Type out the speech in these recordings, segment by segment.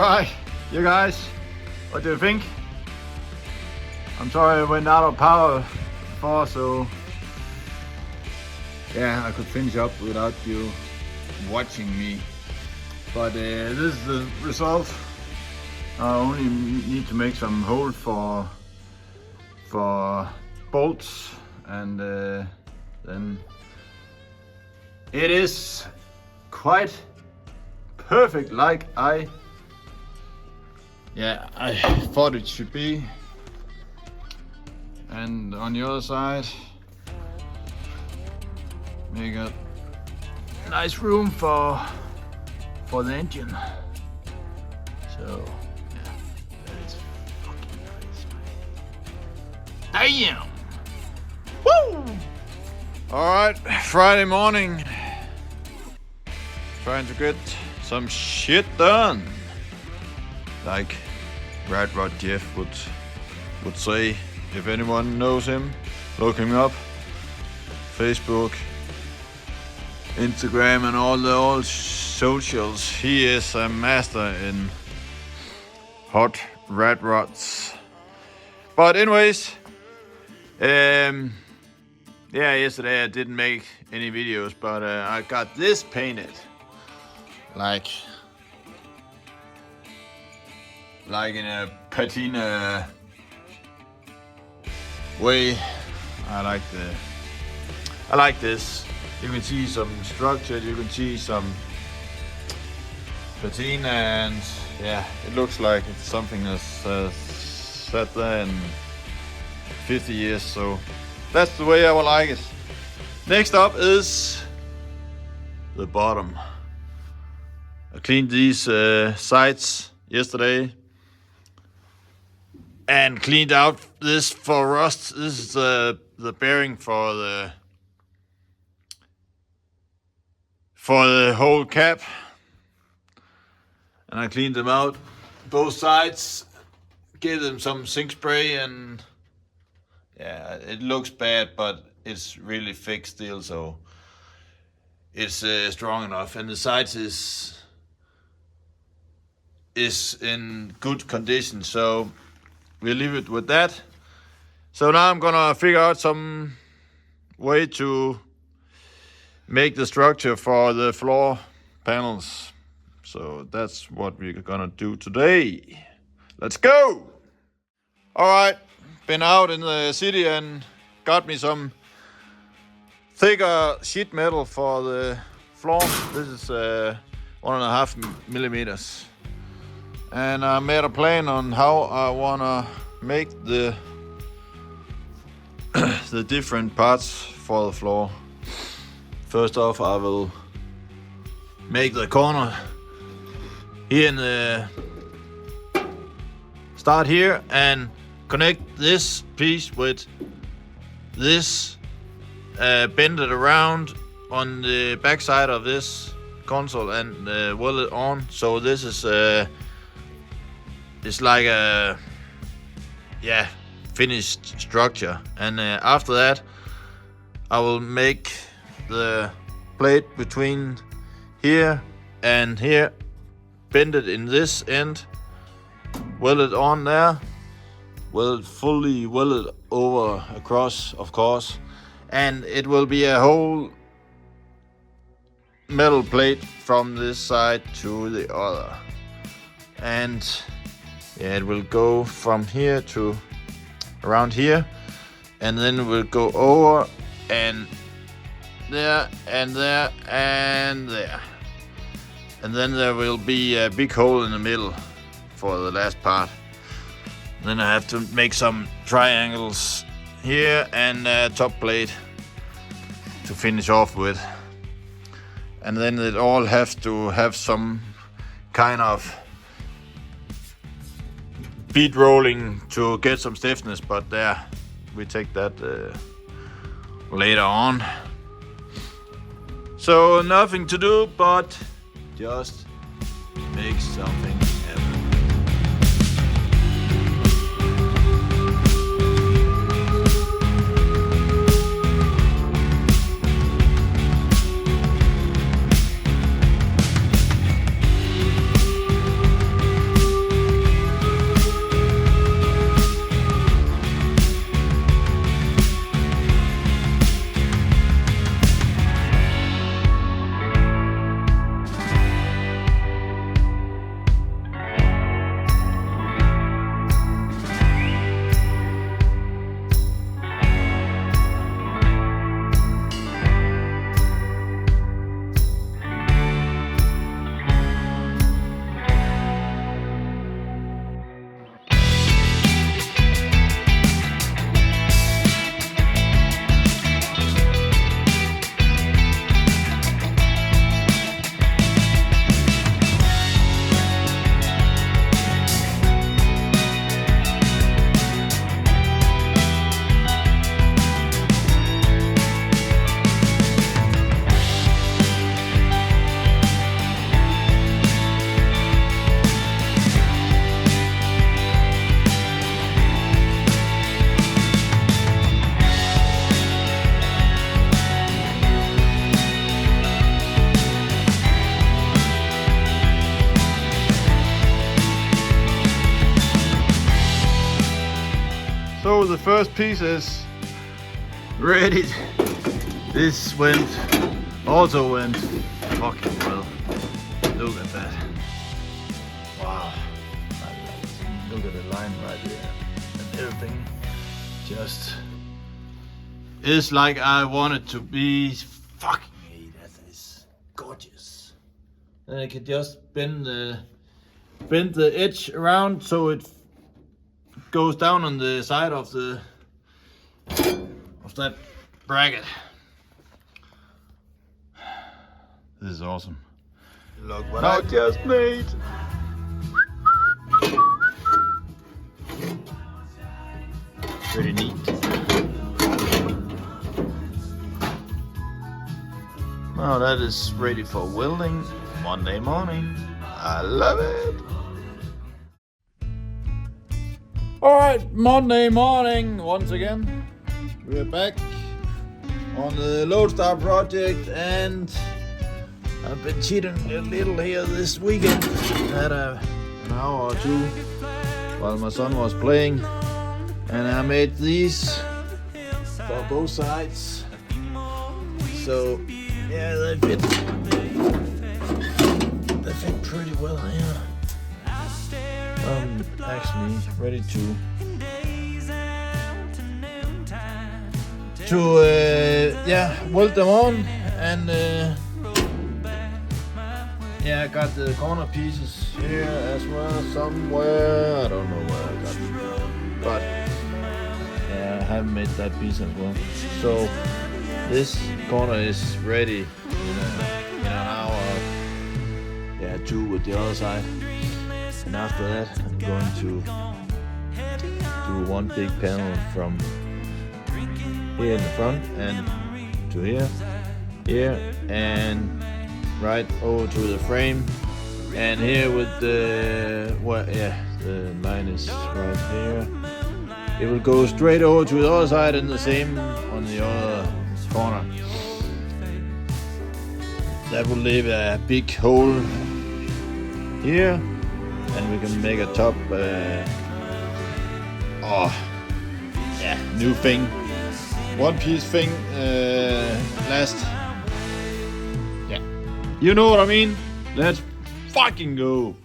Alright, you guys, what do you think? I'm sorry I went out of power before, so yeah, I could finish up without you watching me. But this is the result. I only need to make some holes for bolts, and then it is quite perfect like I thought it should be. And on the other side, we got nice room for the engine. So yeah, that is fucking nice. Damn! Woo! Alright, Friday morning. Trying to get some shit done. Like Rat Rod Jeff would say. If anyone knows him, look him up. Facebook, Instagram, and all the old socials. He is a master in hot rat rods. But anyways, yesterday I didn't make any videos, but I got this painted like in a patina way. I like this. You can see some structure, you can see some patina, and yeah, it looks like it's something that's sat there in 50 years, so that's the way I would like it. Next up is the bottom. I cleaned these sides yesterday and cleaned out this for rust. This is the bearing for the whole cab, and I cleaned them out both sides, gave them some zinc spray, and yeah, it looks bad, but it's really thick steel, so it's strong enough, and the sides is in good condition, so we'll leave it with that. So now I'm gonna figure out some way to make the structure for the floor panels. So that's what we're gonna do today. Let's go! Alright, been out in the city and got me some thicker sheet metal for the floor. This is 1.5 millimeters. And I made a plan on how I wanna make the different parts for the floor. First off, I will make the corner here in the start here and connect this piece with this, bend it around on the back side of this console and weld it on. So this is it's like a finished structure, and after that I will make the plate between here and here, bend it in this end, weld it on there, fully weld it over across, of course, and it will be a whole metal plate from this side to the other. And yeah, it will go from here to around here, and then it will go over and there and there and there, and then there will be a big hole in the middle for the last part. Then I have to make some triangles here and a top plate to finish off with, and then it all has to have some kind of bead rolling to get some stiffness, but there, we take that later on. So nothing to do but just make something happen. So the first piece is ready. This also went fucking well. Look at that. Wow. Look at the line right here. And everything just is like I want it to be. Fucking hey, that is gorgeous. Then I can just bend the edge around so it goes down on the side of that bracket. This is awesome. Look what I just made. Pretty neat. Now that is ready for welding Monday morning. I love it. Alright, Monday morning once again. We're back on the Loadstar project, and I've been cheating a little here this weekend. Had an hour or two while my son was playing, and I made these for both sides. So yeah, they fit pretty well here. I'm actually ready to weld them on, and I got the corner pieces here as well somewhere. I don't know where I got them, but yeah, I haven't made that piece as well. So this corner is ready in an hour. Yeah, 2 with the other side, and after that I'm going to do one big panel from here in the front and to here, and right over to the frame, and here with the the line is right here. It will go straight over to the other side, and the same on the other corner. That will leave a big hole here, and we can make a top new thing, one piece thing, last. Yeah, you know what I mean. Let's fucking go.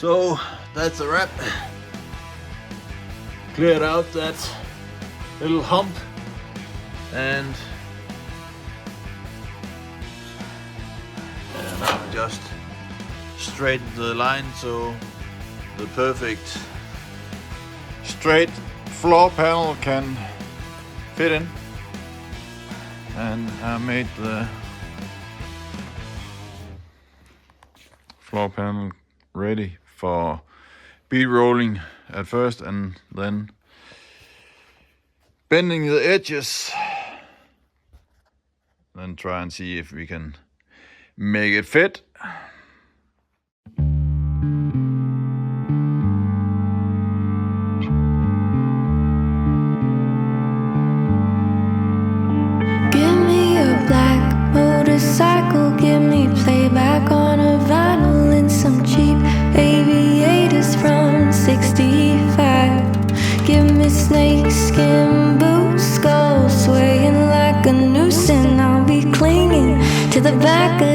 So that's a wrap. Cleared out that little hump, and now just straighten the line so the perfect straight floor panel can fit in. And I made the floor panel ready for bead rolling at first, and then bending the edges, then try and see if we can make it fit. Give me a black motorcycle, give me playback. back